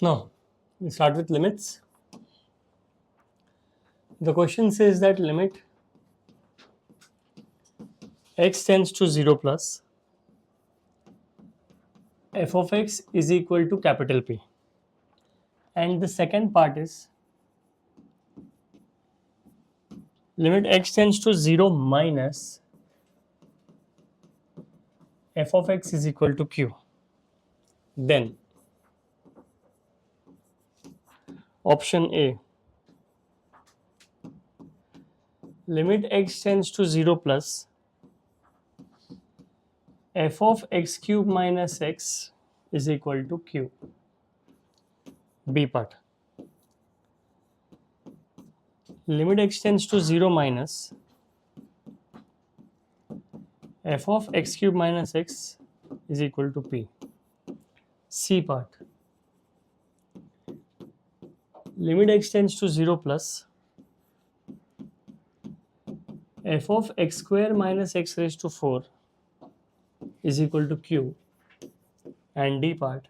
Now, we start with limits. The question says that limit x tends to 0 plus f of x is equal to capital P. And the second part is limit x tends to 0 minus f of x is equal to q. Then option A, limit x tends to 0 plus f of x cube minus x is equal to q. B part, limit x tends to 0 minus f of x cube minus x is equal to p. C part, limit x tends to 0 plus f of x square minus x raised to 4 is equal to q. And D part,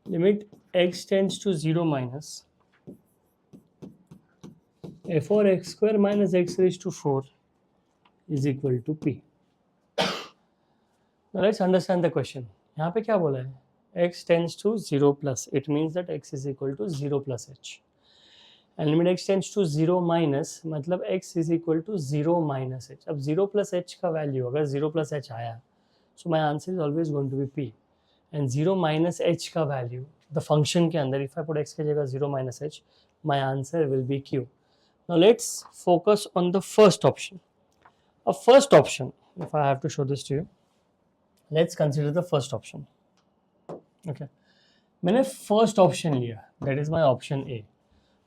limit x tends to 0 minus f of x square minus x raised to 4 is equal to p. Now let's understand the question. यहाँ पे क्या बोला है? X tends to 0 plus. It means that x is equal to 0 plus h. And limit x tends to 0 minus मतलब x is equal to 0 minus h. अब 0 plus h का value अगर 0 plus h आया, so my answer is always going to be p. And 0 minus h का value the function के अंदर, if I put x की जगह 0 minus h, my answer will be q. Now let's focus on the first option. A first option, if I have to show this to you, let's consider the first option. Okay, मैंने first option लिया, that is my option A.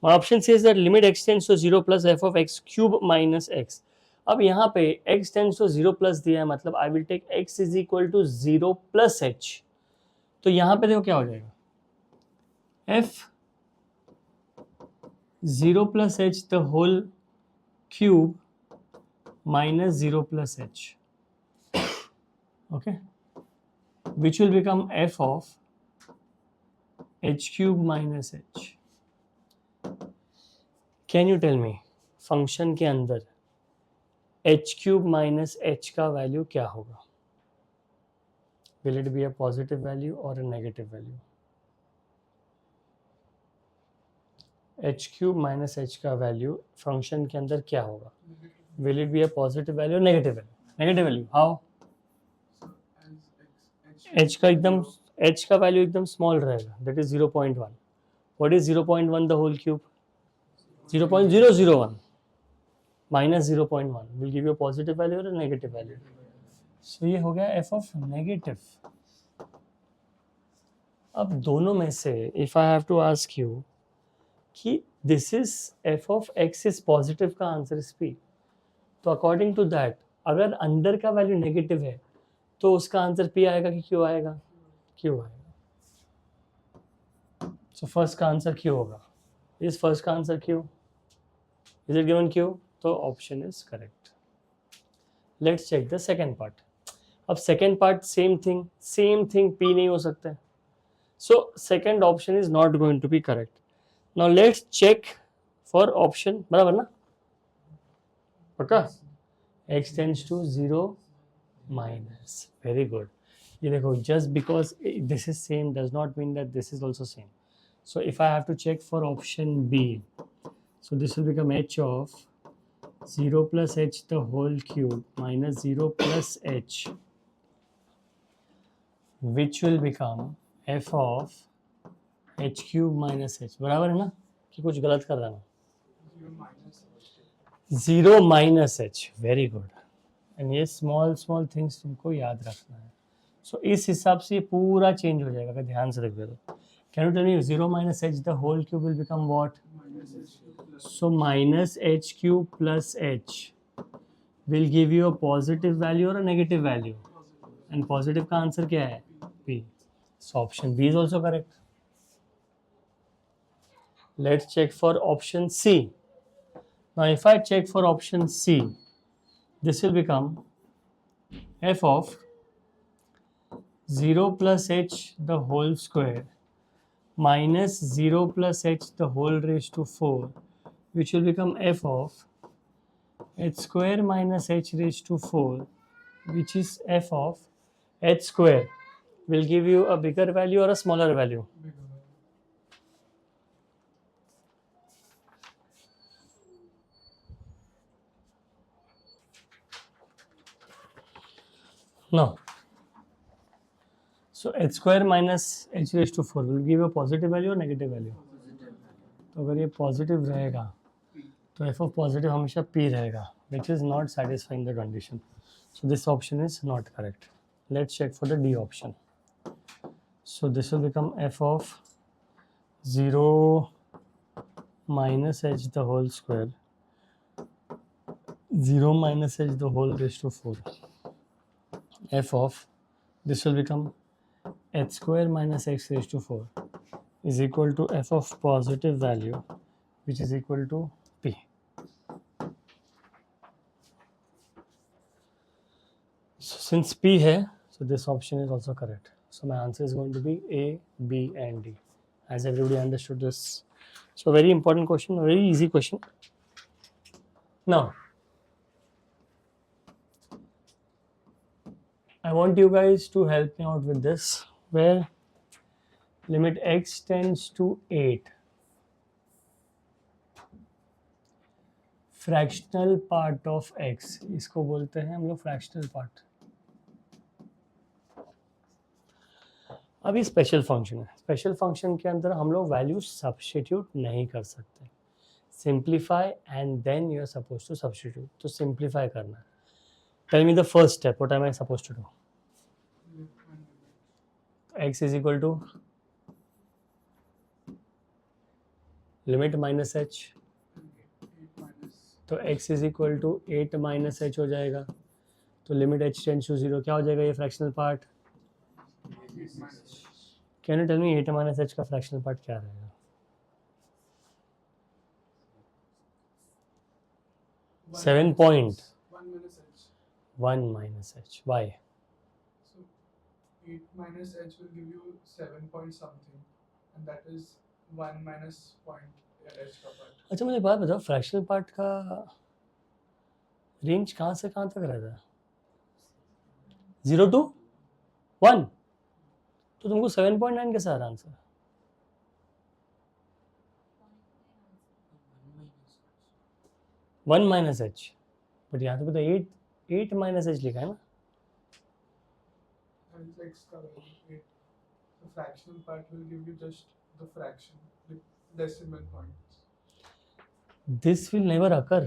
My option says that limit x tends to 0 plus f of x cube minus x. अब यहाँ पे x tends to 0 plus दिया है, मतलब I will take x is equal to 0 plus h. तो यहाँ पे देखो क्या हो जाएगा, f 0 plus h the whole cube minus 0 plus h. Okay, which will become f of h cube minus h. Can you tell me function के अंदर h cube minus h का वैल्यू क्या होगा? Will it be a positive value or a negative value? h cube minus h का value function के अंदर क्या होगा? Will it be a positive value or negative value? Negative value. How? h का एकदम h का वैल्यू एकदम small रहेगा, that is 0.1. What is 0.1 the whole cube? 0.001 minus 0.1 will give you a positive value or a negative value. So ये हो गया f of negative. अब दोनों में से if I have to ask you कि this is f of x is positive का answer is p, तो according to that अगर अंदर का वैल्यू नेगेटिव है तो उसका आंसर p आएगा कि q आएगा? q आएगा. So फर्स्ट का आंसर q होगा. इस फर्स्ट का answer q, is it given q? तो option is correct. Let's check the second part. अब second part same thing p नहीं हो सकता है, so second option is not going to be correct. Now let's check for option, बराबर ना, पक्का? x tends to 0 minus. Very good. ये देखो, just because this is same does not mean that this is also same. So if I have to check for option B, so this will become h of 0 plus h the whole cube minus 0 plus h, which will become f of h cube minus h. बराबर है ना कि कुछ गलत कर रहा हूँ? 0 minus h. Very good. And ये स्मॉल थिंग्स तुमको याद रखना है. सो इस हिसाब से ये पूरा चेंज हो जाएगा अगर ध्यान से रख तो. Can you tell me 0 minus h the whole cube will become what? So minus h cube plus h will give you a positive value or a negative value? And positive का answer क्या है? P. So option B is also correct. Let's check for option C. Now if I check for option C, this will become f of 0 plus h the whole square minus 0 plus h the whole raised to 4, which will become f of h square minus h raised to 4, which is f of h square will give you a bigger value or a smaller value. No. So h square minus h raised to 4 will give you a positive value or negative value? तो अगर ये positive रहेगा तो f of positive हमेशा p रहेगा, which is not satisfying the condition. So this option is not correct. Let's check for the D option. So this will become f of 0 minus h the whole square, 0 minus h the whole raised to 4. F of this will become h square minus x raised to 4 is equal to f of positive value, which is equal to p. So since p here, so this option is also correct. So my answer is going to be A, B and D. Has everybody understood this? So very important question, a very easy question. Now, I want you guys to help me out with this, where limit x tends to 8. Fractional part of x, इसको बोलते हैं हम लोग fractional part. अभी special function है, special function के अंदर हम लोग वैल्यू सब्स्टिट्यूट नहीं कर सकते. Simplify and then you are suppose to substitute. तो सिंप्लीफाई करना है. Tell me the first step, what am I suppose to do? x is equal to limit minus h, तो x is equal to 8 minus h हो जाएगा. तो limit h tends to 0 क्या हो जाएगा ये fractional part? Can you tell me 8 minus h का fractional part क्या रहेगा? 7.1 minus h. Why? So 8 minus h will give you 7 point something, and that is 1 minus point h का part. अच्छा मुझे बात बताओ, फ्रैक्शनल पार्ट का रेंज कहाँ से कहाँ तक रहता है? 0 to 1. तो तुमको 7.9 कैसे आ रहा answer? One minus H, but यहाँ तो पता 8 माइनस एच लिखा है ना. And x का value 8. The fractional part will give you just the fraction with decimal points. This will never occur.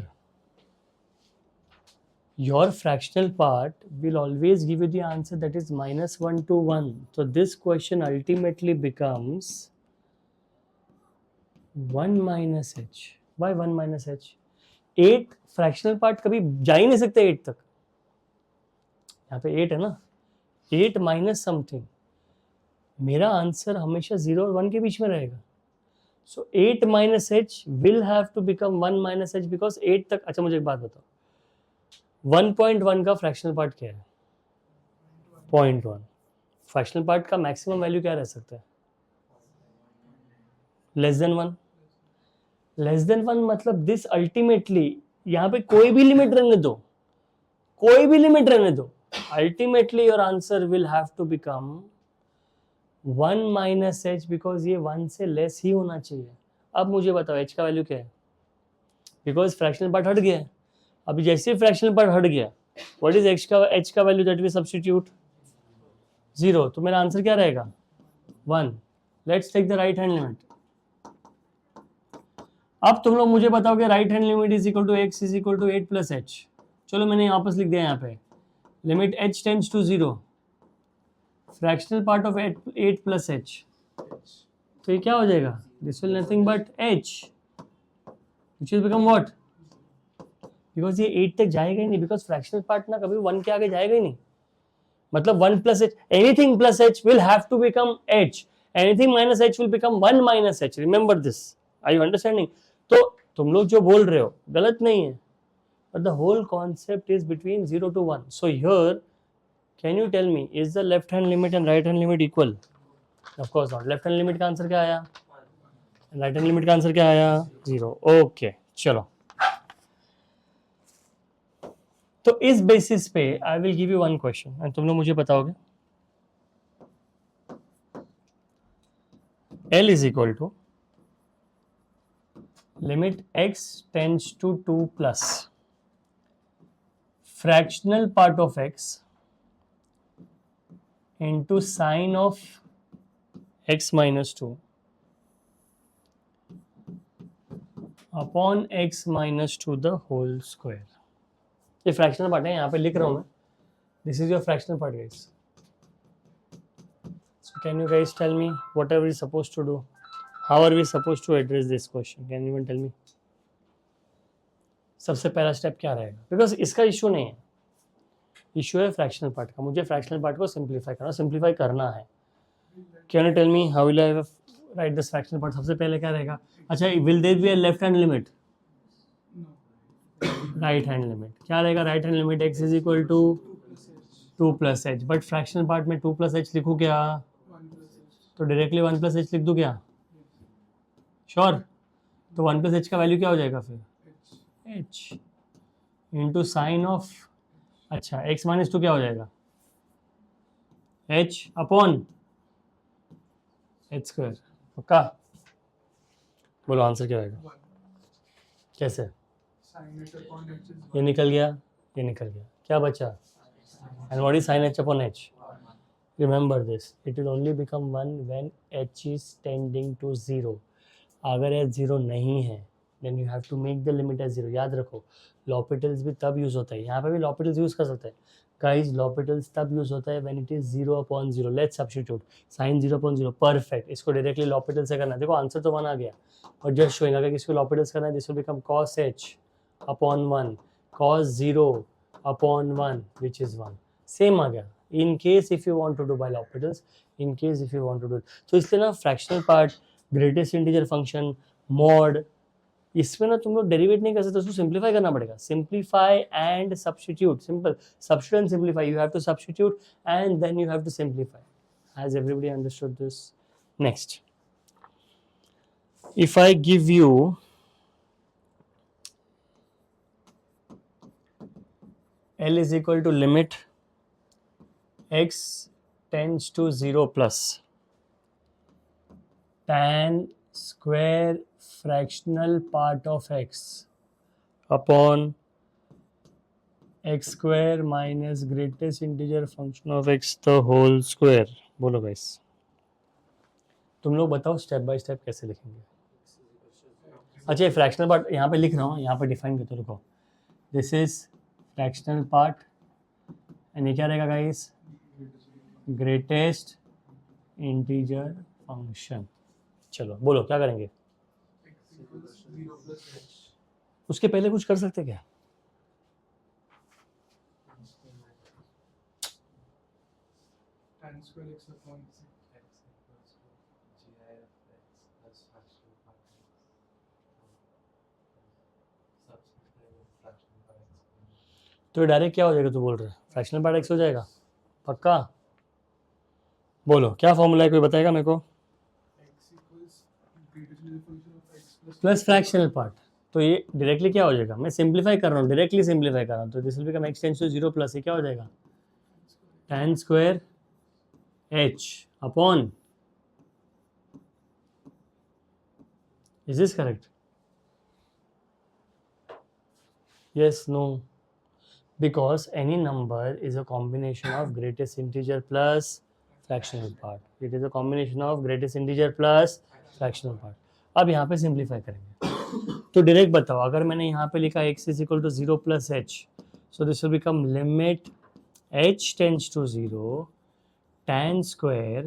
Your fractional part will always give you the answer that is minus 1 to 1. So this question ultimately becomes 1 minus h. Why 1 minus h? 8 fractional part कभी जा ही नहीं सकते 8 तक. यहाँ पे 8 है ना, 8 minus something. मेरा आंसर हमेशा 0 और 1 के बीच में रहेगा. So 8 minus h will have to become 1 minus h because 8 तक. अच्छा मुझे एक बात बताओ, 1.1 का फ्रैक्शनल पार्ट क्या है? 0.1. फ्रैक्शनल पार्ट का मैक्सिमम वैल्यू क्या रह सकता है? Less than 1. लेस देन 1 मतलब दिस अल्टीमेटली, यहाँ पे कोई भी लिमिट रहने दो, कोई भी लिमिट रहने दो, ultimately your answer will have to become 1 minus h, because ये 1 से लेस ही होना चाहिए. अब मुझे बताओ h का वैल्यू क्या है? बिकॉज फ्रैक्शनल पार्ट हट गया है. अभी जैसे ही फ्रैक्शनल पार्ट हट गया, व्हाट इज h का वैल्यू दैट वी सब्स्टिट्यूट? 0. तो मेरा आंसर क्या रहेगा? 1. Let's take the right hand limit. अब तुम लोग मुझे बताओगे right hand limit is equal to x is equal to 8 plus h. चलो मैंने वापस लिख दिया यहाँ पे, limit h tends to 0, fractional part of 8 plus h. तो ये क्या हो जाएगा? This will nothing but h, which will become what? Because ये 8 तक जाएगा ही नहीं, बिकॉज फ्रैक्शनल पार्ट ना कभी 1 के आगे जाएगा ही नहीं. मतलब 1 plus h, anything plus h will have to become h, anything minus h will become 1 minus h. Remember this. Are you understanding? तो तुम लोग जो बोल रहे हो गलत नहीं है, but the whole concept is between 0 to 1. So here can you tell me is the left hand limit and right hand limit equal? Of course not. Left hand limit का आंसर क्या आया? राइट हैंड लिमिट का answer क्या आया? 0. Okay चलो, तो इस basis पे I will give you one question and तुम लोग मुझे बताओगे. L is equal to limit x tends to 2 plus fractional part of x into sine of x minus 2 upon x minus 2 the whole square. ये fractional part है, यहाँ पे लिख रहा हूँ मैं. This is your fractional part guys. So can you guys tell me what are we supposed to do? How are we supposed to address this question? Can anyone tell me? सबसे पहला step क्या रहेगा? Because इसका issue नहीं है, issue है fractional part का. मुझे फ्रैक्शनल पार्ट को सिंप्लीफाई करना है. Can you tell me how will I write this fractional part? सबसे पहले क्या रहेगा? अच्छा, will there be a left hand limit? Right hand limit क्या रहेगा? Right hand limit x is equal to 2 plus h. But fractional part में 2 plus H लिखूँ क्या? तो डायरेक्टली 1 प्लस एच लिख दूँ क्या? श्योर? तो 1 प्लस एच का वैल्यू क्या हो जाएगा फिर? h इंटू साइन ऑफ, अच्छा x माइनस 2 क्या हो जाएगा? h upon H square. पक्का? बोलो आंसर क्या होगा? कैसे? ये निकल गया, ये निकल गया, क्या बचा? And what is sine h upon h? Remember this, it will only become 1 when h is tending to 0. अगर h 0 नहीं है then you have to make the limit as 0. याद रखो, L'Hopital's भी तब यूज होता है, यहाँ पे भी L'Hopital's यूज कर सकते हैं guys. L'Hopital's तब यूज होता है when it is 0 upon 0. Let's substitute sin 0 upon 0. Perfect. इसको डायरेक्टली L'Hopital से करना है. देखो आंसर तो 1 आ गया, और जस्ट शोइंग अगर इसको L'Hopital's करना है this will become cos h upon 1 cos 0 upon 1 which is 1. Same आ गया. In case if you want to do by L'Hopital's, in case if you want to do it. तो इसलिए ना fractional part, greatest integer function, mod, इसमें ना तुम लोग derivative नहीं कर सकते, उसको सिंप्लीफाई करना पड़ेगा. Simplify and substitute. Simple. Substitute and simplify. You have to substitute and then you have to simplify. Has everybody understood this? Next, if I give you L is equal to limit x tends to 0 plus tan square fractional part of x upon x square minus greatest integer function of x the whole square. बोलो guys, तुम लोग बताओ step by step कैसे लिखेंगे. अच्छा, ये fractional part यहाँ पे लिख रहा हूँ, यहाँ पे डिफाइन करते रुको. This is fractional part and ये क्या रहेगा गाइस? Greatest integer function. चलो बोलो क्या करेंगे? उसके पहले कुछ कर सकते क्या? तो डायरेक्ट क्या हो जाएगा? तू बोल रहा है फ्रैक्शनल पार्ट x हो जाएगा? पक्का? बोलो क्या फॉर्मूला है, कोई बताएगा मेरे को? Plus fractional part. तो ये डायरेक्टली क्या हो जाएगा? मैं सिंप्लीफाई कर रहा हूँ, डायरेक्टली सिंप्लीफाई कर रहा हूँ. तो this will become x tends to 0 plus, ये क्या हो जाएगा? tan square h upon, is this correct? yes, no, because any number is a combination of greatest integer plus fractional part. It is a combination of greatest integer plus fractional part. अब यहाँ पे simplify करेंगे. तो direct बताओ, अगर मैंने यहाँ पे लिखा x is equal to 0 plus h, so this will become limit h tends to 0 tan square,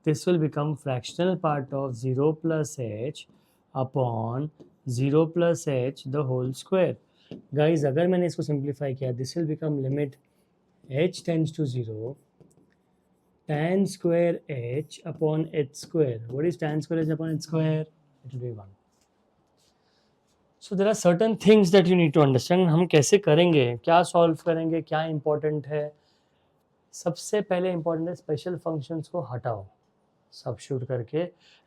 this will become fractional part of 0 plus h upon 0 plus h the whole square. Guys अगर मैंने इसको simplify किया, this will become limit h tends to 0 tan square h upon h square. What is tan square h upon h square? It will be 1. So there are certain things that you need to understand. हम कैसे करेंगे, क्या solve करेंगे, क्या important है. सबसे पहले important है स्पेशल फंक्शंस को हटाओ सबस्टिट्यूट करके,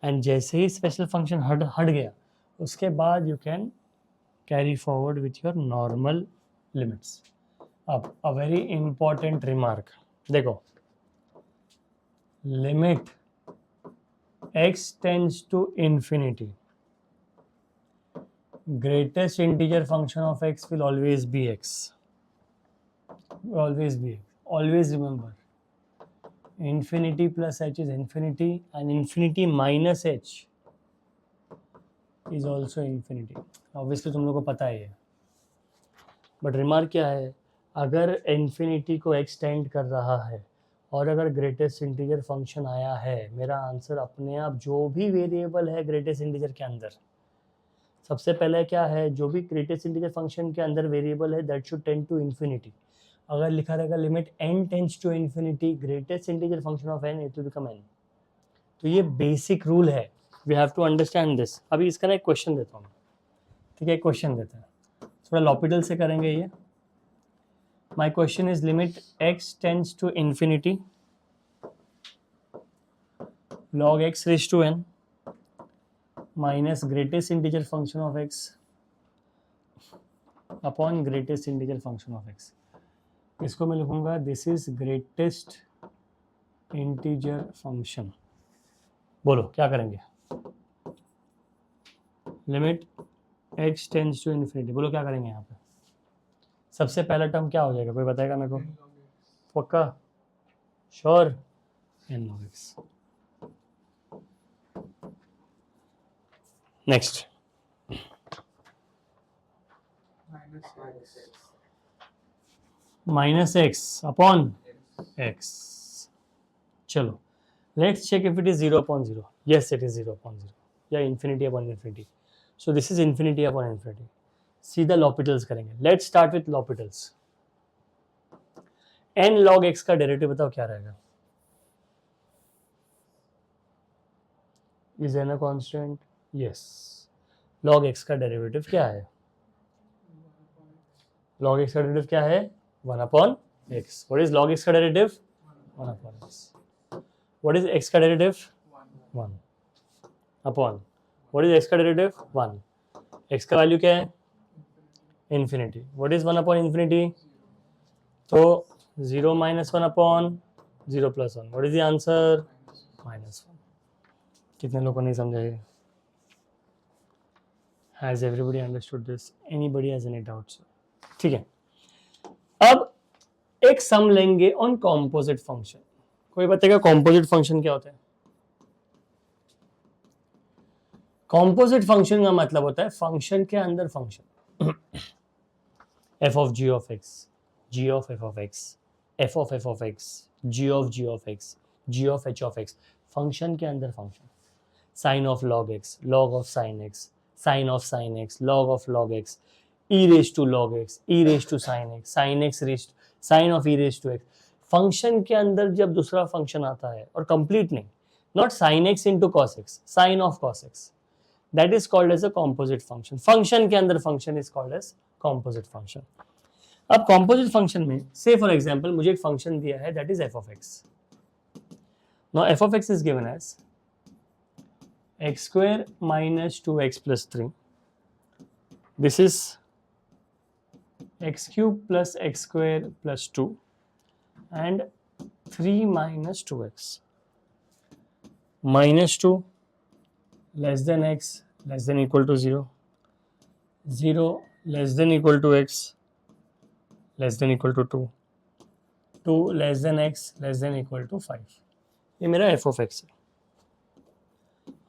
एंड जैसे ही स्पेशल फंक्शन हट गया उसके बाद you can carry forward with your normal limits. अब अ वेरी इंपॉर्टेंट रिमार्क देखो, limit x tends to infinity, greatest integer function of x will always be x. Always be x. Always remember, infinity plus h is infinity and infinity minus h is also infinity. Obviously तुम लोगों को पता ही है, but remark क्या है, अगर infinity को extend कर रहा है और अगर ग्रेटेस्ट इंटीजर फंक्शन आया है, मेरा आंसर अपने आप जो भी वेरिएबल है ग्रेटेस्ट इंटीजर के अंदर, सबसे पहले क्या है, जो भी ग्रेटेस्ट इंटीजर फंक्शन के अंदर वेरिएबल है that should tend to infinity. अगर लिखा रहेगा limit n tends to infinity greatest integer function of n, it will become n. तो ये बेसिक रूल है, we have to understand this. अभी इसका ना एक क्वेश्चन देता हूँ, ठीक है, एक क्वेश्चन देते हैं, थोड़ा लॉपिटल से करेंगे ये. My question is limit x tends to infinity log x raised to n minus greatest integer function of x upon greatest integer function of x. इसको मैं लिखूंगा this is greatest integer function. बोलो क्या करेंगे, limit x tends to infinity, बोलो क्या करेंगे यहाँ पे. सबसे पहला टर्म क्या हो जाएगा, कोई बताएगा मेरे को, पक्का sure, n log x. Next minus x upon x. चलो let's check if it is 0 upon 0. Yes it is 0 upon 0 या infinity upon infinity. So this is infinity upon infinity. सीधा लॉपिटल्स करेंगे. Let's start with L'Hopital's. n log x का derivative बताओ क्या रहेगा. Is n a constant? Yes. log x का derivative क्या है, log x का डेरिवेटिव क्या है, 1 upon x. What is log x का derivative, 1 upon x. What is x का derivative, 1 upon, what is x का डेरिवेटिव, 1. x का वैल्यू क्या है, infinity. What is 1 upon infinity, तो 0 minus 1 upon 0 plus 1. What is the answer, -1. कितने लोगों ने समझा ये? Has everybody understood this? Anybody has any doubts? ठीक है, अब एक सम लेंगे ऑन कॉम्पोजिट फंक्शन. कोई बताएगा कॉम्पोजिट फंक्शन क्या होता है? कॉम्पोजिट फंक्शन का मतलब होता है फंक्शन के अंदर function. f of g of x, g of f of x, f of x, g of x, g of h of x. Function के अंदर function. Sine of log x, log of sin x, sin of sin x, log x, e raised to log x, e raised to sin x, sin x raised, sin of e raised to x. Function के अंदर जब दूसरा function आता है, और complete नहीं, not sin x into cos x, sin of cos x, that is called as a composite function. Function के अंदर function is called as composite function. अब composite function में say for example मुझे एक फंक्शन दिया है that is f of x. Now f of x is given as x square minus 2x plus 3. This is x cube plus x square plus 2 and 3 minus 2x. Minus 2 less than x less than equal to 0. 0 less than equal to x less than equal to 2. 2 less than x less than equal to 5. ये मेरा f of x है.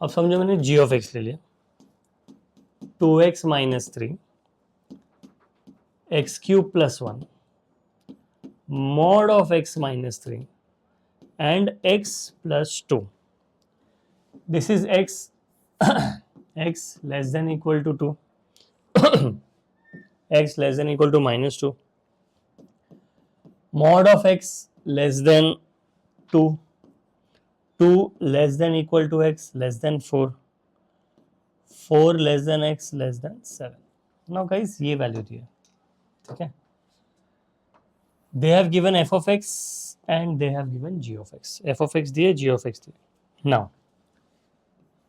अब समझो मैंने g of x ले लिया. 2x minus 3 x cube plus 1 mod of x minus 3 and x plus 2. This is x x less than equal to 2 x less than equal to minus 2 mod of x less than 2 2 less than equal to x less than 4 4 less than x less than 7. Now guys ये value दी है, ठीक है. They have given f of x and they have given g of x. f of x दिए, g of x दिए. Now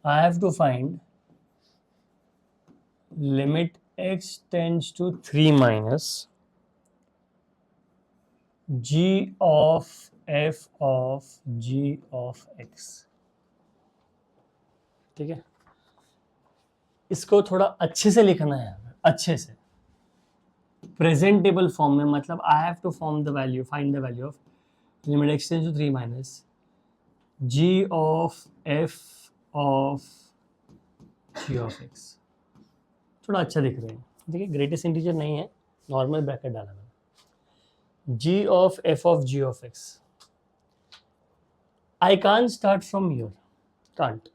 I have to find limit x tends to 3 minus g of f of g of x. ठीक है, इसको थोड़ा अच्छे से लिखना है, अच्छे से प्रेजेंटेबल फॉर्म में. मतलब I have to form the value, find the value of limit x tends to 3 minus g of F of ji of x. थोड़ा अच्छा दिख रहे हैं. देखिए ग्रेटेस्ट इंटीजर नहीं है, नॉर्मल ब्रैकेट डाला मैंने. G of F of ji of X. I can't start from here, can't.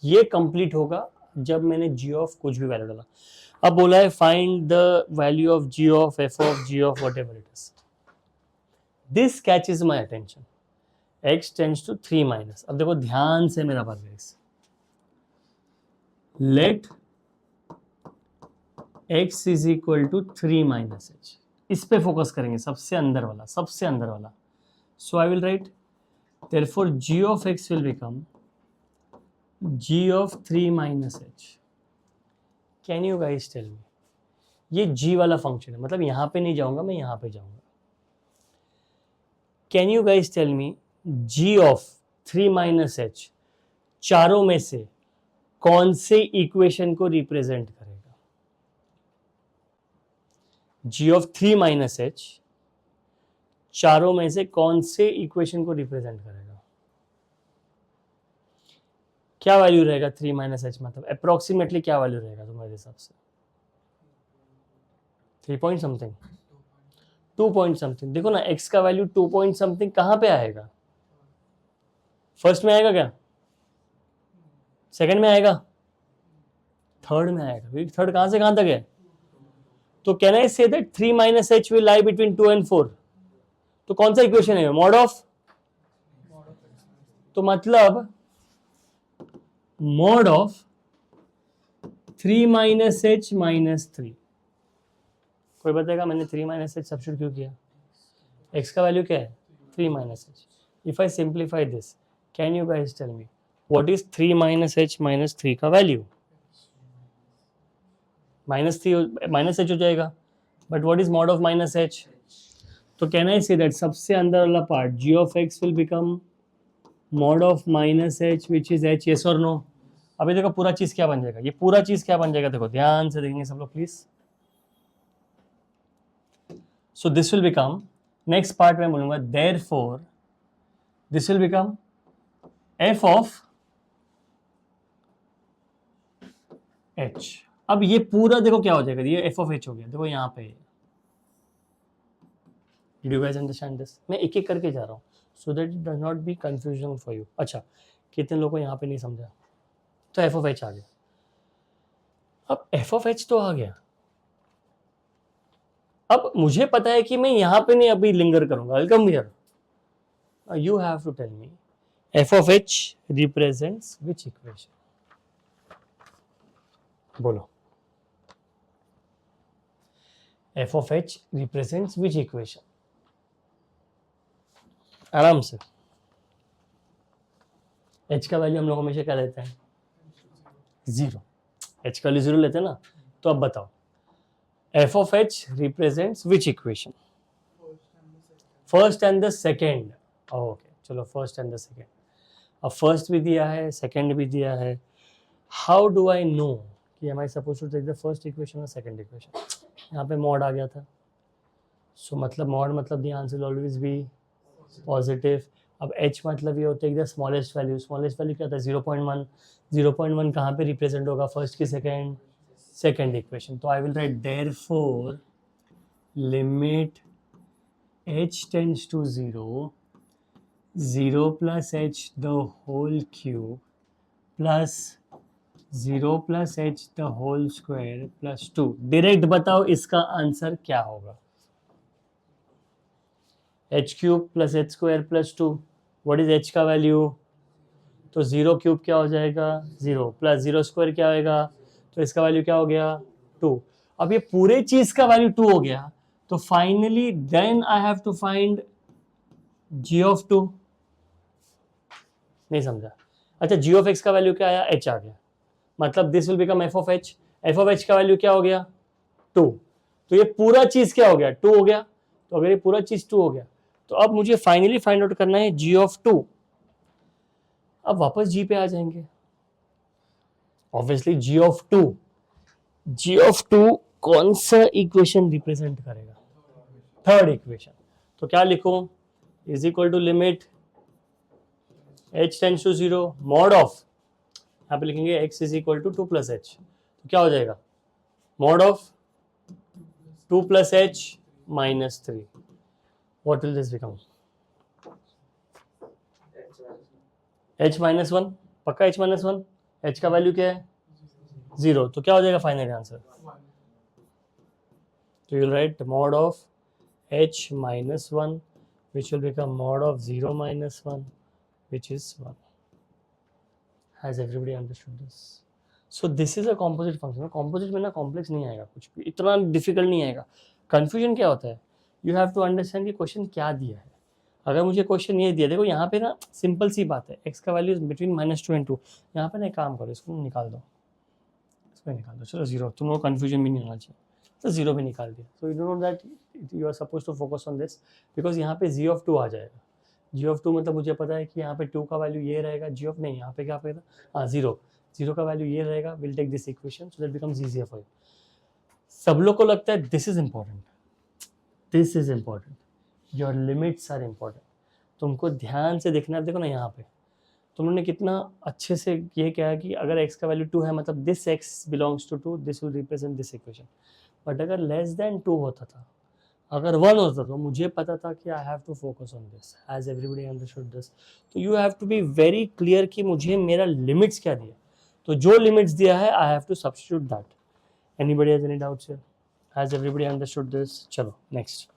ये कंप्लीट होगा जब मैंने g ऑफ कुछ भी वैल्यू डाला. अब बोला है find the value of g of f of g of whatever it is. This catches my attention. x tends to 3 minus. अब देखो ध्यान से मेरा बात है. Let x is equal to 3 minus h. इस पे फोकस करेंगे, सबसे अंदर वाला, सबसे अंदर वाला. So I will write therefore g of x will become g of 3 minus h. Can you guys tell me? ये g वाला फंक्शन है, मतलब यहाँ पे नहीं जाऊंगा मैं, यहाँ पे जाऊंगा. Can you guys tell me g of 3 minus h चारों में से कौन से इक्वेशन को रिप्रेजेंट करेगा? g of 3 minus h चारों में से कौन से इक्वेशन को रिप्रेजेंट करेगा? क्या वैल्यू रहेगा 3 माइनस एच? मतलब अप्रोक्सीमेटली क्या वैल्यू रहेगा तुम्हारे हिसाब से? 3 पॉइंट समथिंग, 2 पॉइंट समथिंग. देखो ना x का वैल्यू 2 पॉइंट समथिंग कहाँ पे आएगा? फर्स्ट में आएगा क्या? सेकंड में आएगा? थर्ड में आएगा. थर्ड कहाँ से कहाँ तक है? तो can I say that 3 minus h will lie between 2 and 4. तो कौन सा इक्वेशन है? Mod of. तो मतलब mod of 3 minus h minus 3. कोई बताएगा मैंने 3 minus h सब्स्टिट्यूट क्यों किया? x का वैल्यू क्या है? 3 minus h. If I simplify this, can you guys tell me what is 3 minus h minus 3 का वैल्यू? minus h हो जाएगा. But what is mod of minus h? तो can I say that सबसे अंदर वाला part g of x will become mod of minus h which is h, yes or no? अभी देखो पूरा चीज क्या बन जाएगा, ये पूरा चीज क्या बन जाएगा, देखो ध्यान से देखेंगे सब लोग please. So this will become, next part में बोलूंगा therefore this will become f of h. अब ये पूरा देखो क्या हो जाएगा, ये f ऑफ h हो गया. देखो यहाँ पे, did you guys understand this? मैं एक एक करके जा रहा हूँ so that it does not be confusion for you. अच्छा, कितने लोगों को यहाँ पे नहीं समझा? तो f ऑफ h आ गया. अब f ऑफ h तो आ गया. अब मुझे पता है कि मैं यहाँ पे नहीं अभी लिंगर करूंगा. I'll come here. You have to tell me f of h represents which equation? बोलो. f of h represents which equation? आराम से. h का वैल्यू हम लोग हमेशा क्या लेते हैं? 0. h का वैल्यू 0 लेते हैं ना. तो अब बताओ f of h represents which equation? First and the second. Okay चलो फर्स्ट एंड द सेकेंड. अब फर्स्ट भी दिया है, सेकेंड भी दिया है. हाउ डू आई नो कि am I suppose to take the first equation और सेकेंड इक्वेशन? यहाँ पे मॉड आ गया था. सो मतलब मॉड मतलब the answer always be positive. अब h मतलब ये होता है the smallest value. Smallest value क्या होता है? 0.1. 0.1 कहाँ पे रिप्रेजेंट होगा? फर्स्ट की सेकेंड इक्वेशन. तो I will write therefore limit h tends to 0, 0 plus h the whole cube plus 0 plus h the whole square plus 2. Direct बताओ इसका आंसर क्या होगा? h cube plus h square plus 2. What is h का value? तो 0 cube क्या हो जाएगा? 0 प्लस 0 स्क्वायर क्या होगा? तो इसका वैल्यू क्या हो गया? 2. अब ये पूरे चीज का वैल्यू 2 हो गया. तो finally then I have to find g of two, नहीं समझा। अच्छा, जी ऑफ एक्स का वैल्यू क्या आया, एच आ गया, मतलब this will become f of h. F of h का वैल्यू क्या हो गया, टू। तो ये पूरा चीज क्या हो गया, टू हो गया। तो अगर ये पूरा चीज टू हो गया, तो अब मुझे फाइनली फाइंड आउट करना है जी ऑफ टू। अब वापस जी पे आ जाएंगे, obviously g of two. G of two कौन सा इक्वेशन रिप्रेजेंट करेगा, थर्ड इक्वेशन। तो क्या लिखूं, is equal to limit h tends to zero mod of, यहाँ पे लिखेंगे x is equal to two plus h, तो क्या हो जाएगा, mod of two plus h minus three. What will this become, h minus one, पक्का h minus one, h का value क्या है, जीरो, तो क्या हो जाएगा फाइनल आंसर। तो you will write mod of h minus 1 which will become mod of 0 minus 1 which is 1. Has everybody understood this? So this is a composite function. Composite में ना complex नहीं आएगा, कुछ भी इतना difficult नहीं आएगा। Confusion क्या होता है, you have to understand कि question क्या दिया है। अगर मुझे क्वेश्चन ये दिया, देखो यहाँ पे ना सिंपल सी बात है, x का वैल्यू बिटवीन -2 and 2, यहाँ पे ना एक काम करो, इसको निकाल दो, इसको निकाल दो, चलो जीरो, तुम लोग कन्फ्यूजन भी नहीं होना चाहिए, तो जीरो भी निकाल दिया। So you don't know that you are suppose to focus on this, because यहाँ पे जी ऑफ टू आ जाएगा। जी ऑफ टू मतलब मुझे पता है कि यहाँ पे टू का वैल्यू ये रहेगा, जी ऑफ नहीं, यहाँ पे क्या रहेगा, हाँ जीरो, जीरो का वैल्यू ये रहेगा। Will take this equation so that becomes easier for you. सब लोग को लगता है this is important, this is important, your limits are important. तुमको ध्यान से देखना है, देखो ना यहाँ पे तुमने कितना अच्छे से ये क्या है कि अगर x का वैल्यू 2 है, मतलब this x belongs to 2, this will represent this equation. But अगर लेस देन 2 होता था, अगर 1 होता तो मुझे पता था कि I have to focus on this. Has everybody understood this? तो you have to be very clear कि मुझे मेरा लिमिट्स क्या दिया, तो जो लिमिट्स दिया है I have to substitute that. Anybody has any doubts here? Has everybody understood this? चलो next.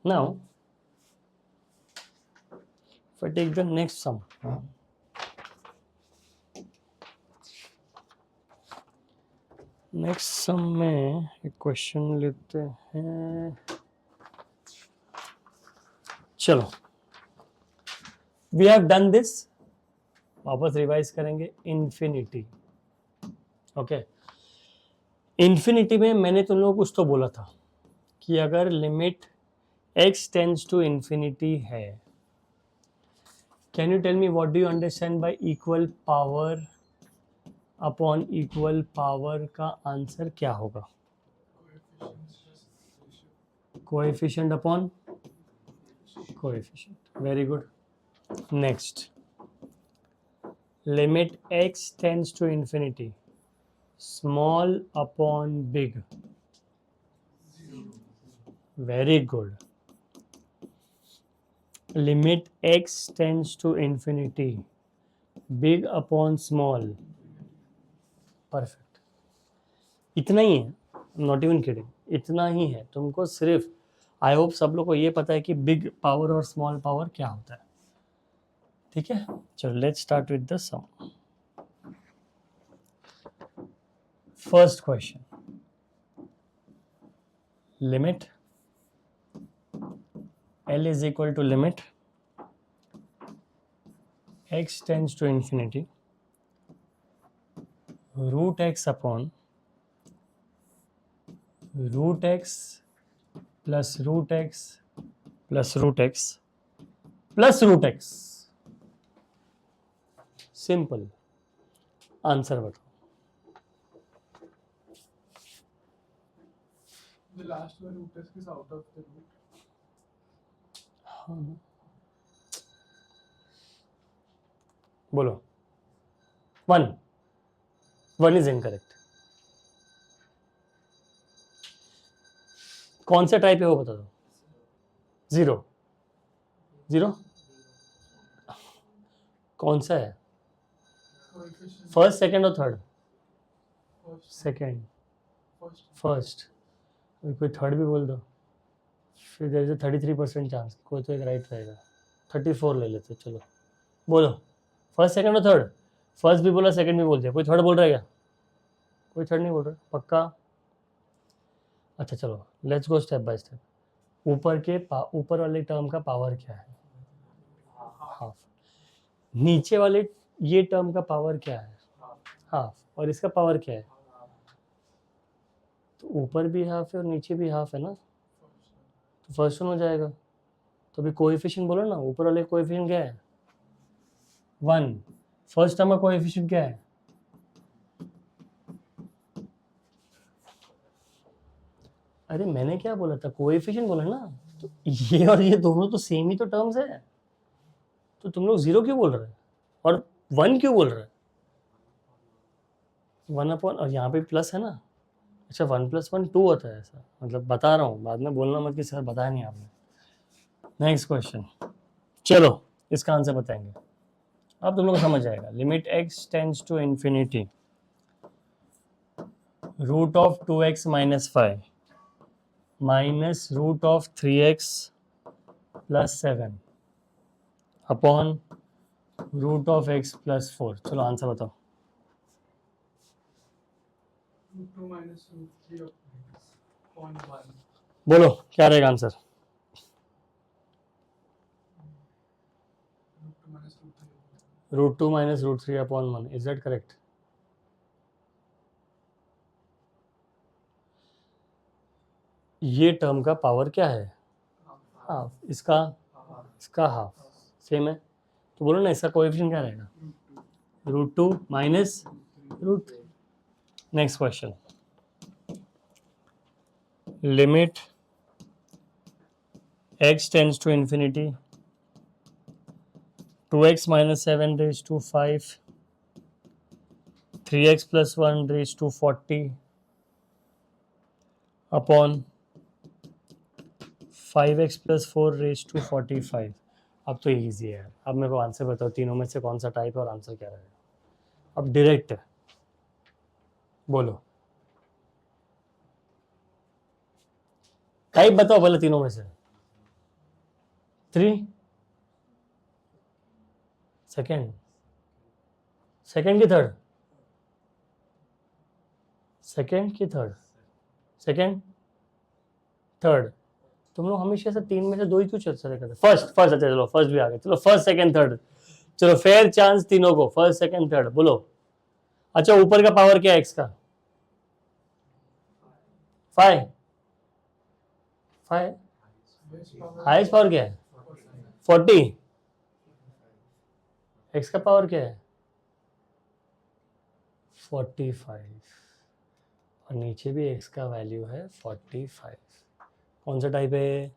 Now if I take the next sum, next sum में एक क्वेश्चन लेते हैं, चलो वी हैव डन दिस, वापस रिवाइज करेंगे। इन्फिनिटी, ओके, इन्फिनिटी में मैंने तुम लोगों को कुछ तो बोला था कि अगर limit x tends to infinity है, can you tell me what do you understand by equal power upon equal power का आंसर क्या होगा? Coefficient upon coefficient, very good. Next, limit x tends to infinity, small upon big, very good. Limit x tends to infinity, big upon small, perfect. इतना ही है, not even kidding, इतना ही है। तुमको सिर्फ, आई होप सब लोग को ये पता है कि बिग पावर और स्मॉल पावर क्या होता है, ठीक है। चलो let's start with the sum. First question, limit L is equal to limit x tends to infinity root x upon root x plus root x plus root x plus root x। Simple answer बताओ। The last one root x is out of the root. बोलो, one is incorrect. कौन सा type है वो बता दो। Zero, zero कौन सा है, फर्स्ट सेकंड और थर्ड? सेकंड, फर्स्ट, कोई थर्ड भी बोल दो, फिर देयर इज 33% चांस, कोई तो एक राइट रहेगा। 34 ले लेते, चलो बोलो, फर्स्ट सेकंड और थर्ड? फर्स्ट भी बोला, सेकंड भी बोल दिया, कोई थर्ड बोल रहा है क्या? कोई थर्ड नहीं बोल रहा, पक्का? अच्छा चलो let's go step by step. ऊपर वाले टर्म का पावर क्या है? हाफ। नीचे वाले ये टर्म का पावर क्या है? हाफ। और इसका पावर क्या है? तो ऊपर भी हाफ है और नीचे भी हाफ है ना, तो फर्स्ट वन हो जाएगा। तो अभी कोएफिशिएंट बोलो ना, ऊपर वाले कोएफिशिएंट क्या है? 1। फर्स्ट टर्म का कोएफिशिएंट क्या है? अरे मैंने क्या बोला था, कोएफिशिएंट बोला ना। तो ये और ये दोनों तो सेम ही तो टर्म्स है, तो तुम लोग 0 क्यों बोल रहे हैं और 1 क्यों बोल रहे हैं? 1 और यहाँ पे प्लस है ना। अच्छा 1 + 1 2 होता है ऐसा, मतलब बता रहा हूँ, बाद में बोलना मत कि सर बताया नहीं आपने। नेक्स्ट क्वेश्चन, चलो इसका आंसर बताएंगे, अब तुम लोग को समझ जाएगा। Limit x tends to infinity √2x - 5 minus √3x + 7 upon √x + 4। चलो आंसर बताओ। √2 minus √3 upon 1. बोलो क्या रहेगा answer? √2 - √3 upon 1, is that correct? ये टर्म का पावर क्या है? हाफ। इसका हाफ सेम है, तो बोलो ना इसका कोएफिशिएंट क्या रहेगा? √2 minus √3। Next question, limit x tends to infinity 2x - 7 raised to 5 3x + 1 raised to 40 upon 5x + 4 raised to 45। अब तो ईजी है, अब मेरे को आंसर बताओ तीनों में से कौन सा टाइप है और आंसर क्या रहेगा? अब डायरेक्ट बोलो, टाइप बताओ पहले तीनों में से। 3 सेकेंड की थर्ड, सेकेंड की थर्ड, सेकेंड थर्ड। तुम लोग हमेशा से 3 में से 2 ही क्यों चर्चा करते? फर्स्ट अच्छा चलो फर्स्ट भी आ गए, चलो फर्स्ट सेकेंड थर्ड, चलो फेयर चांस तीनों को, फर्स्ट सेकेंड थर्ड बोलो। अच्छा ऊपर का पावर क्या है एक्स का? 5 हाईएस्ट पावर क्या है? 40। एक्स का पावर क्या है? 45 और नीचे भी एक्स का वैल्यू है 45। कौन सा टाइप है?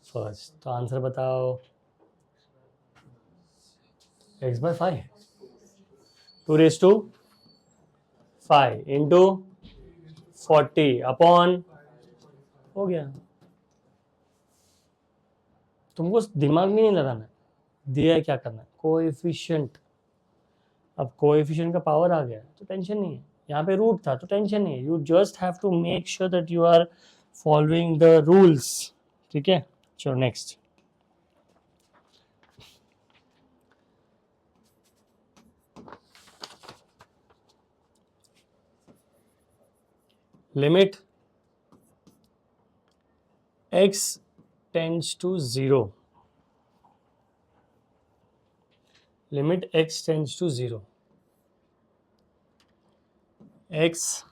फर्स्ट। तो आंसर बताओ। x/5 2⁵5 इंटू 40 अपॉन, हो गया। तुमको दिमाग में नहीं लगाना है, दिया है क्या करना है, कोएफिशिएंट। अब कोएफिशिएंट का पावर आ गया तो टेंशन नहीं है, यहाँ पे रूट था तो टेंशन नहीं है। You just have to make sure that you are following the rules, ठीक है। चलो next, limit x tends to 0, limit x tends to 0, x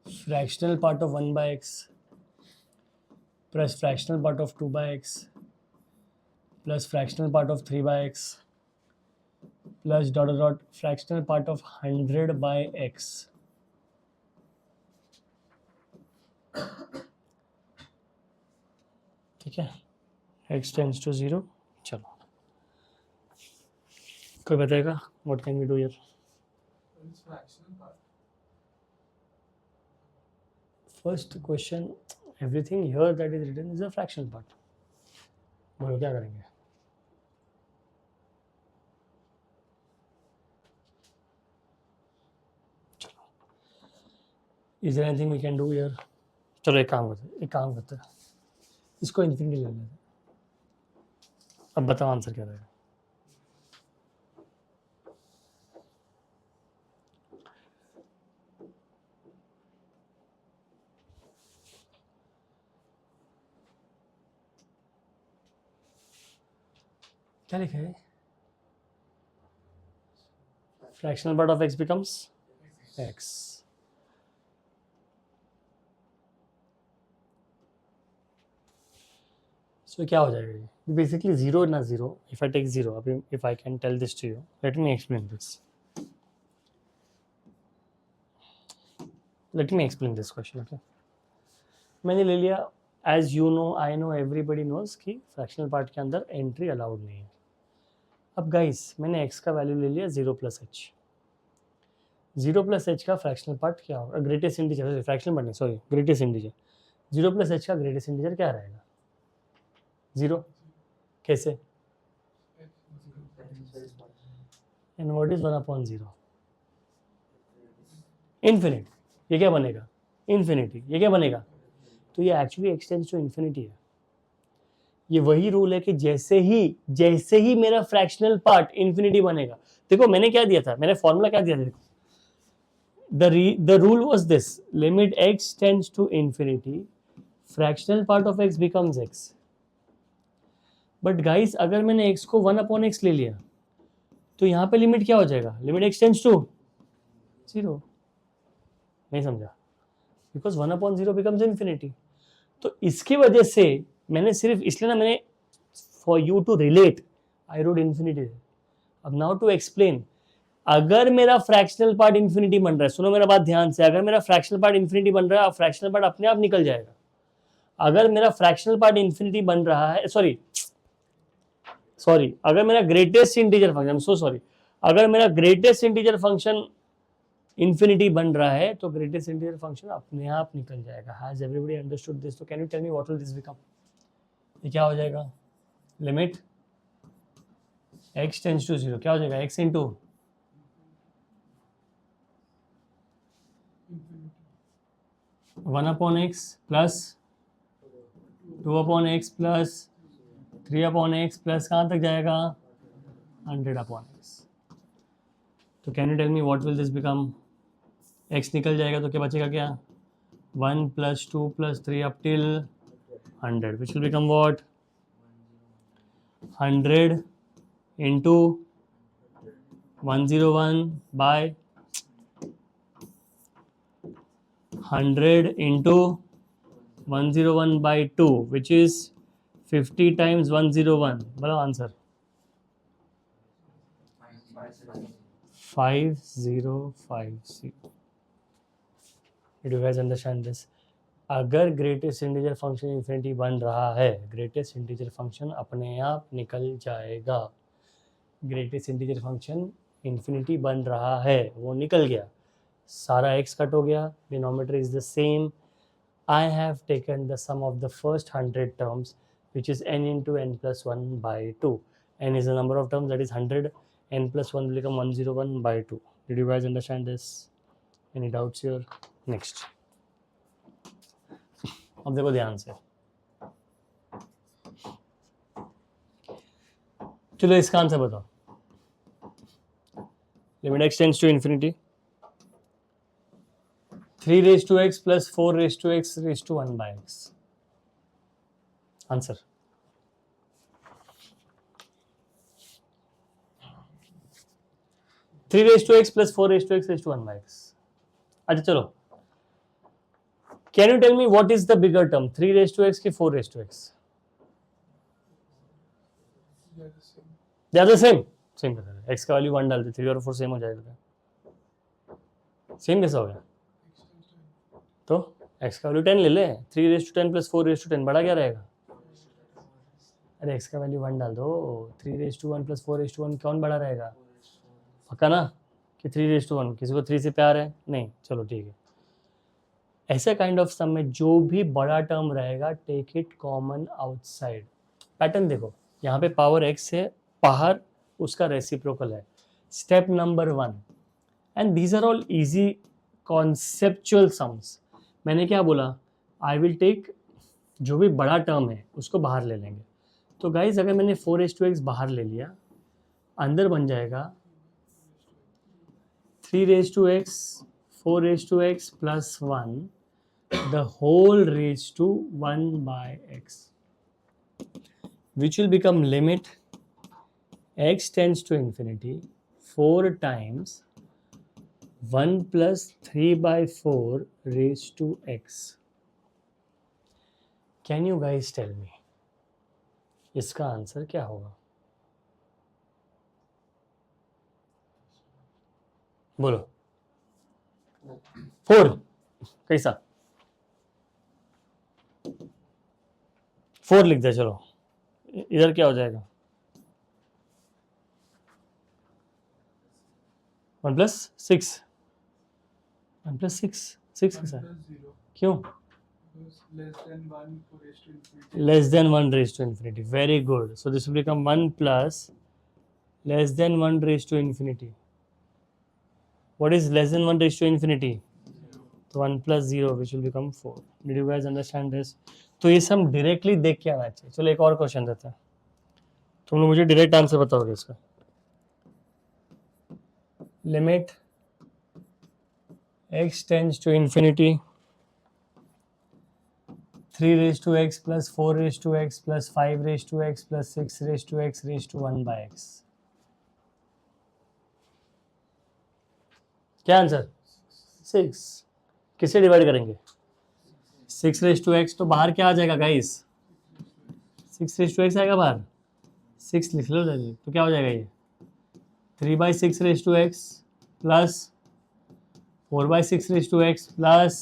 fractional part of 1/x plus fractional part of 2/x plus fractional part of 3/x plus ... fractional part of 100/x। ठीक है, x tends to 0। चलो कोई बताएगा what can we do here? First question, everything here that is written is a fractional part. बोलो क्या करेंगे? Is there anything we can do here? चलो एक काम करते हैं, इसको इन्फिनिटी ले लेते हैं। अब बताओ आंसर क्या रहेगा? क्या लिखा है? Fractional part of x becomes x. So क्या हो जाएगा ये? Basically zero ना zero. If I take zero, अभी if I can tell this to you, let me explain this. Let me explain this question, okay? मैंने ले लिया, as you know, I know, everybody knows कि fractional part के अंदर entry allowed नहीं है. अब guys, मैंने x का वैल्यू ले लिया 0 plus h. 0 plus h का फ्रैक्शनल पार्ट क्या होगा? ग्रेटेस्ट इंटीजर, फ्रैक्शनल पार्ट नहीं, sorry, greatest integer. 0 plus h का ग्रेटेस्ट इंटीजर क्या रहेगा? 0. कैसे? And what is 1/0? इन्फिनिट. ये क्या बनेगा? इन्फिनिटी. ये क्या बनेगा? तो ये एक्चुअली एक्सटेंड्स टू इन्फिनिटी है. ये वही रूल है कि जैसे ही मेरा फ्रैक्शनल पार्ट इन्फिनिटी बनेगा. देखो मैंने क्या दिया था, मैंने फॉर्मूला क्या दिया था. The rule was this: limit x tends to infinity, fractional part of x becomes x. But guys, अगर मैंने x को 1/x ले लिया तो यहाँ पे लिमिट क्या हो जाएगा? Limit x tends to 0. नहीं समझा? Because 1/0 becomes infinity. तो इसकी वजह से मैंने सिर्फ इसलिए ना, मैंने for you to relate I wrote infinity. अब now to explain, अगर मेरा फ्रैक्शनल पार्ट इन्फिनिटी बन रहा है, सुनो मेरा बात ध्यान से, अगर मेरा फ्रैक्शनल पार्ट इन्फिनिटी बन रहा है, फ्रैक्शनल पार्ट अपने आप निकल जाएगा. अगर मेरा फ्रैक्शनल पार्ट इन्फिनिटी बन रहा है, सॉरी, अगर मेरा greatest integer function, so sorry, अगर मेरा ग्रेटेस्ट इंटीजर फंक्शन इन्फिनिटी बन रहा है तो ग्रेटेस्ट इंटीजर फंक्शन अपने आप निकल जाएगा. Has everybody understood this? तो can you tell me what will this become? ये क्या हो जाएगा? लिमिट x टेंड्स टू 0 क्या हो जाएगा? x into 1/x plus 2/x plus 3/x plus कहाँ तक जाएगा? 100/x. तो can you tell me what will this become? x निकल जाएगा तो क्या बचेगा? क्या? 1 + 2 + 3 up till 100, which will become what? 100 into 101 by 100 into 101 by 2, which is 50 times 101. बोलो answer. 5050. Did you guys understand this? अगर ग्रेटेस्ट इंटीजर फंक्शन इन्फिनिटी बन रहा है, ग्रेटेस्ट इंटीजर फंक्शन अपने आप निकल जाएगा. ग्रेटेस्ट इंटीजर फंक्शन इन्फिनिटी बन रहा है, वो निकल गया, सारा x कट हो गया, denominator is the same. I have taken the sum of the first 100 terms which is n into n plus 1 by 2. n is the number of terms, that is 100. n plus 1 will become 101 by 2. Did you guys understand this? Any doubts here? Next. अब देखो ध्यान से, चलो इसका answer बताओ. Limit x tends to infinity, 3 raised to x plus 4 raised to x raised to 1 by x. Answer. Three raise to x plus 4 raised to x raised to 1 by x. अच्छा चलो, can you tell me what is the bigger term? 3 raised to x की 4 raised to x? They are the same. Same कैसे? x का value 1 डाल दे, 3 और 4 same हो जाएगा. Same कैसा हो गया? तो x का वैल्यू 10 ले ले, 3 raised to 10 plus 4 raised to 10, बड़ा क्या रहेगा? अरे x का वैल्यू 1 डाल दो, 3 raised to 1 plus 4 raised to 1 कौन बड़ा रहेगा? पक्का ना कि 3 raised to 1? किसी को 3 से प्यार है? नहीं, चलो ठीक है. ऐसे काइंड ऑफ सम में जो भी बड़ा टर्म रहेगा, take it common outside. Pattern देखो, यहाँ पे पावर x है, बाहर उसका रेसिप्रोकल है. Step number 1, and these are all easy conceptual sums. मैंने क्या बोला? आई विल टेक जो भी बड़ा टर्म है उसको बाहर ले लेंगे. तो गाइज अगर मैंने 4 raised to x बाहर ले लिया, अंदर बन जाएगा 3 raised to x, 4 raised to x plus 1, the whole raised to 1 by x, which will become limit x tends to infinity 4 times 1 plus 3/4 raise to x. Can you guys tell me इसका आंसर क्या होगा? बोलो. 4 कैसा? 4 लिख दे. चलो इधर क्या हो जाएगा? 1 प्लस 6. 1 प्लस 6 6 के साथ 0 क्यों? because less than 1 to raise to infinity. Less than 1 raised to infinity. Very good. So this will become 1 plus less than 1 raised to infinity. What is less than 1 raised to infinity? 0. So 1 plus 0 which will become 4. Did you guys understand this? तो ये सब directly देख के आना चाहिए. चलो एक और क्वेश्चन देते हैं. तुम लोग मुझे डायरेक्ट आंसर बताओगे इसका. Limit x tends to infinity 3 raised to x plus 4 raised to x plus 5 raised to x plus 6 raised to x raised to 1 by x. क्या आंसर? 6. किससे डिवाइड करेंगे? 6 raised to x. तो बाहर क्या आ जाएगा guys? 6 raised to x आएगा बाहर. 6 लिख लो जल्दी. तो क्या हो जाएगा ये? 3/6 raised to x plus 4/6 raised to x plus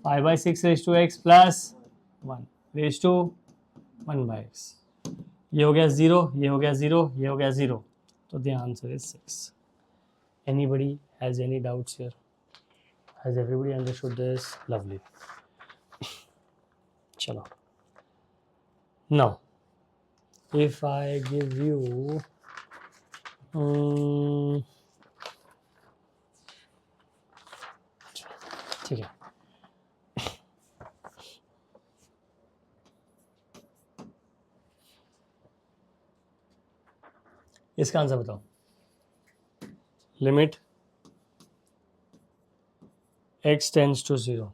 5/6 raised to x plus 1 raised to 1 by x. ये हो गया 0, ये हो गया 0, ये हो गया 0. तो the answer is 6. Anybody has any doubts here? Has everybody understood this? Lovely. चलो. Now, if I give you ठीक है. इसका आंसर बताओ. Limit x tends to 0.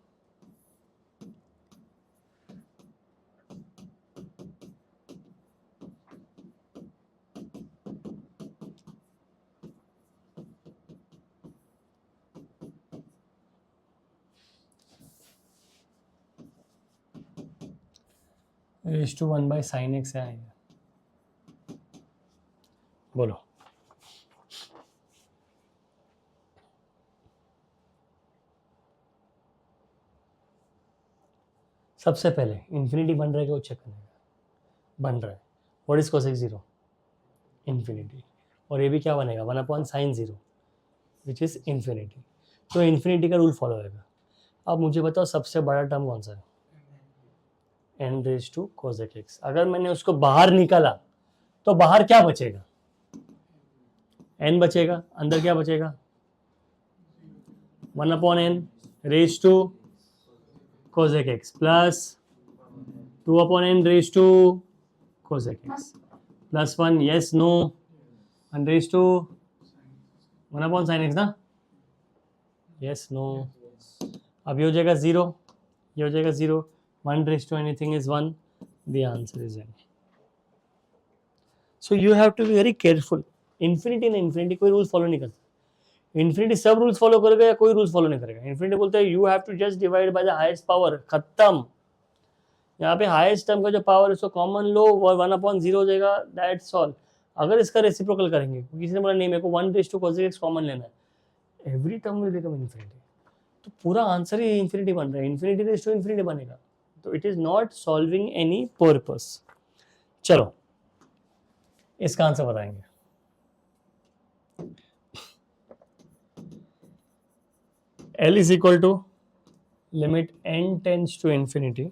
Raise to 1 by sine x आएगा. बोलो. सबसे पहले इन्फिनिटी बन रहा है कि वो चेक करने का. बन रहा है. What is cosec 0? इन्फिनिटी. और ये भी क्या बनेगा? 1/sin 0 which is infinity. तो इन्फिनिटी का रूल फॉलो होगा. अब मुझे बताओ सबसे बड़ा टर्म कौन सा है? n raise to cosec x. अगर मैंने उसको बाहर निकाला तो बाहर क्या बचेगा? n बचेगा. अंदर क्या बचेगा? 1/n raise to cosec x plus 2/n raised to cosec x plus 1 yes no and raised to 1/sin x ना. yes no. अब ये हो जाएगा 0, ये हो जाएगा 0. 1 raised to anything is 1. the answer is n. so you have to be very careful. infinity ना infinity कोई रूल्स फॉलो नहीं करता. इन्फिनिटी सब रूल्स फॉलो करेगा या कोई रूल्स फॉलो नहीं करेगा. इन्फिनिटी बोलते हैं you have to just divide by the highest power. खत्म. यहाँ पे हाईएस्ट टर्म का जो पावर है उसको कॉमन लो और 1/0 हो जाएगा. That's all. अगर इसका रेसिप्रोकल करेंगे, किसी ने बोला नहीं मेरे को 1 raise to cosec x common लेना है, every term will become infinity. तो पूरा आंसर ही इन्फिनिटी बन रहा है. इन्फिनिटी रेज़ टू इन्फिनिटी बनेगा. तो it is not solving any purpose. चलो इसका आंसर बताएंगे. L is equal to limit n tends to infinity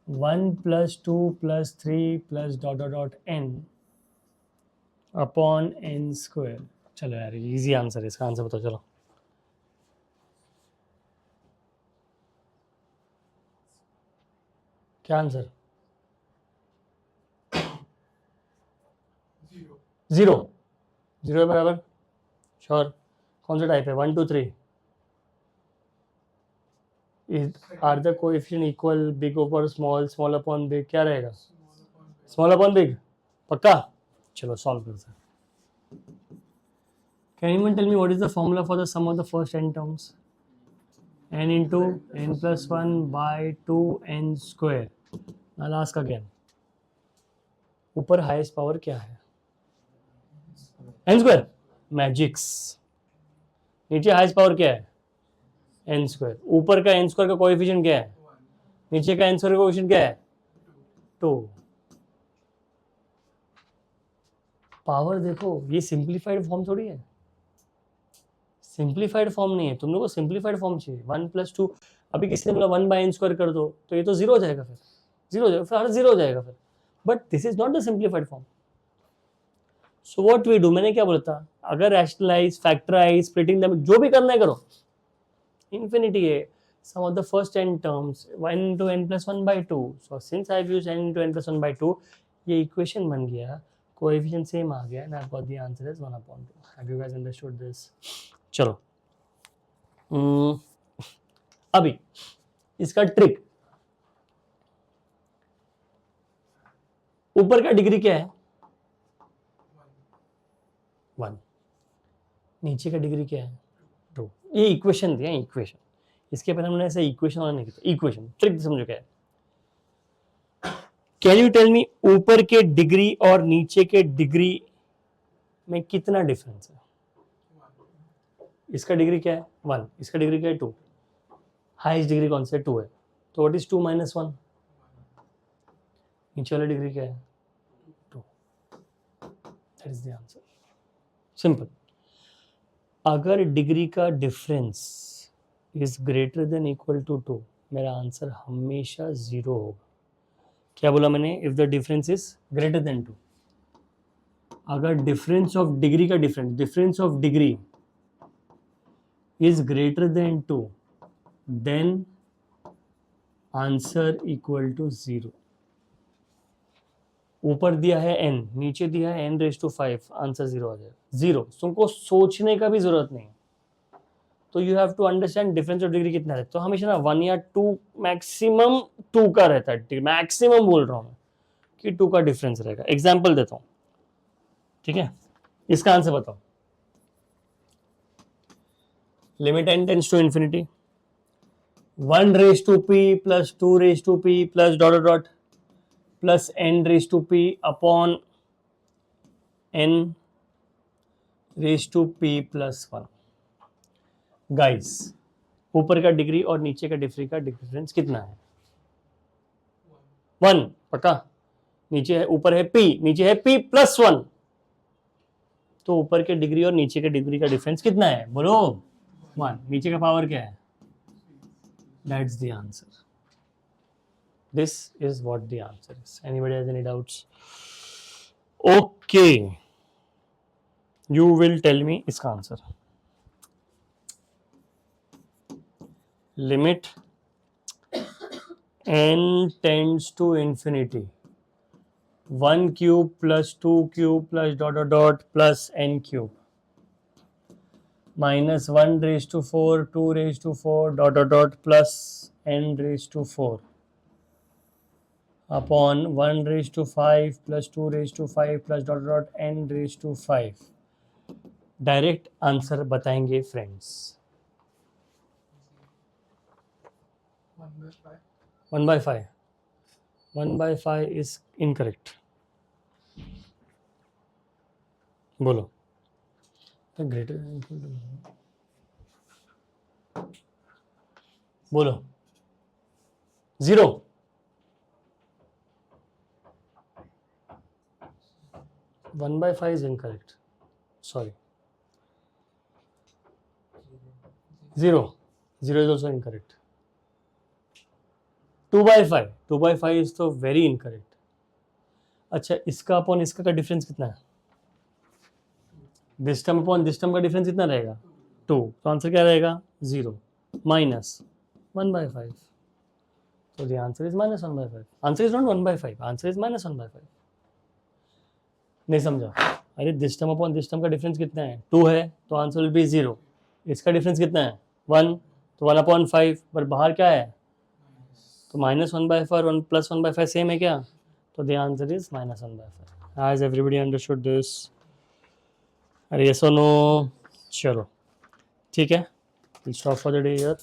1 plus 2 plus 3 plus dot dot dot n upon n square. चलो यार इजी आंसर है. इसका answer बताओ. चलो क्या आंसर? 0. 0 बराबर श्योर. कौन सा टाइप है? 1 2 3. Are the coefficient equal big over small, small upon big? क्या रहेगा? Small upon big. पक्का? चलो सॉल्व करते हैं. Can anyone tell me what is the formula for the sum of the first n terms? N into n plus 1 by 2n square. I'll ask again. ऊपर highest power क्या है? n square. Magics. नीचे highest power क्या है? n square. ऊपर का n square का coefficient क्या है? नीचे का n square का कोएफिशिएंट क्या है? 2. पावर देखो, ये सिंप्लीफाइड फॉर्म थोड़ी है. सिंप्लीफाइड फॉर्म नहीं है, तुम लोगों को सिंप्लीफाइड फॉर्म चाहिए. 1+2. अभी किसी ने बोला 1/n स्क्वायर कर दो तो ये तो जीरो हो जाएगा. फिर जीरो हो जाएगा, फिर हर जीरो हो जाएगा फिर. But this is not the simplified form. So what we do, मैंने क्या बोला था, अगर रैशनलाइज, फैक्टराइज, स्प्लिटिंग them, जो भी करना है करो. इन्फिनिटी है. Sum of the first n terms 1 into n plus 1 by 2. So since I have used n into n plus 1 by 2, ये इक्वेशन बन गया, कोएफिशिएंट सेम आ गया, and I got the answer is 1/2. Have you guys understood this? चलो अभी इसका trick. ऊपर का degree क्या है? 1. नीचे का डिग्री क्या है? 2. ये इक्वेशन दिया, इक्वेशन. इसके पहले हमने ऐसे इक्वेशन वाला नहीं किया. इक्वेशन ट्रिक समझो क्या है. कैन यू टेल मी ऊपर के डिग्री और नीचे के डिग्री में कितना डिफरेंस है? इसका डिग्री क्या है? 1. इसका डिग्री क्या है? 2. हाईएस्ट डिग्री कौन सा है? 2 है. तो व्हाट इज 2 minus 1? नीचे वाला डिग्री क्या है? 2. That is the answer. Simple. अगर डिग्री का difference is greater than equal to 2, मेरा आंसर हमेशा 0 होगा. क्या बोला मैंने? If the difference is greater than 2. अगर डिफरेंस ऑफ डिग्री का difference of degree is greater than 2, then answer equal to 0. ऊपर दिया है n, नीचे दिया है n raised to 5, आंसर 0 आ जाएगा. 0. तुमको सोचने का भी जरूरत नहीं. तो you have to understand difference of degree कितना है. तो हमेशा ना 1 या 2, मैक्सिमम 2 का रहता है. मैक्सिमम बोल रहा हूं मैं कि 2 का डिफरेंस रहेगा. एग्जाम्पल देता हूं, ठीक है? इसका आंसर बताओ. limit n tends to infinity, 1 raised to p plus 2 raised to p plus dot dot dot plus n raised to p upon n raised to p plus 1. Guys, ऊपर का degree और नीचे का डिग्री का difference कितना है? 1. पक्का? नीचे है, ऊपर है p, नीचे है p plus 1. तो ऊपर के डिग्री और नीचे के डिग्री का डिफरेंस कितना है? बोलो. 1. नीचे का पावर क्या है? That's the answer. This is what the answer is. Anybody has any doubts? Okay. You will tell me इसका answer. Limit n tends to infinity. 1 cube plus 2 cube plus dot dot dot plus n cube. Minus 1 raised to 4, 2 raised to 4, dot dot dot plus n raised to 4 upon 1 raised to 5 plus 2 raised to 5 plus dot dot n raised to 5. Direct answer बताएंगे friends. 1/5. 1/5 is incorrect. बोलो. Greater बोलो. 0. One by 5 is incorrect. Sorry. 0. 0 is also incorrect. 2/5. 2/5 is तो very incorrect. अच्छा, इसका upon इसका का difference कितना है? This term upon this term का डिफरेंस कितना रहेगा? 2. तो आंसर क्या रहेगा? 0 minus 1/5. So the answer is -1/5. Answer is not 1/5. Answer is -1/5. नहीं समझा? अरे this term upon this term का डिफरेंस कितना है? 2 है, तो आंसर विल बी 0. इसका डिफरेंस कितना है? 1. तो 1/5. पर बाहर क्या है? तो -1/5 और 1 + 1/5 सेम है क्या? तो the answer is -1/5. Has everybody understood this? अरे यस और नो? चलो ठीक है, will stop for the day here.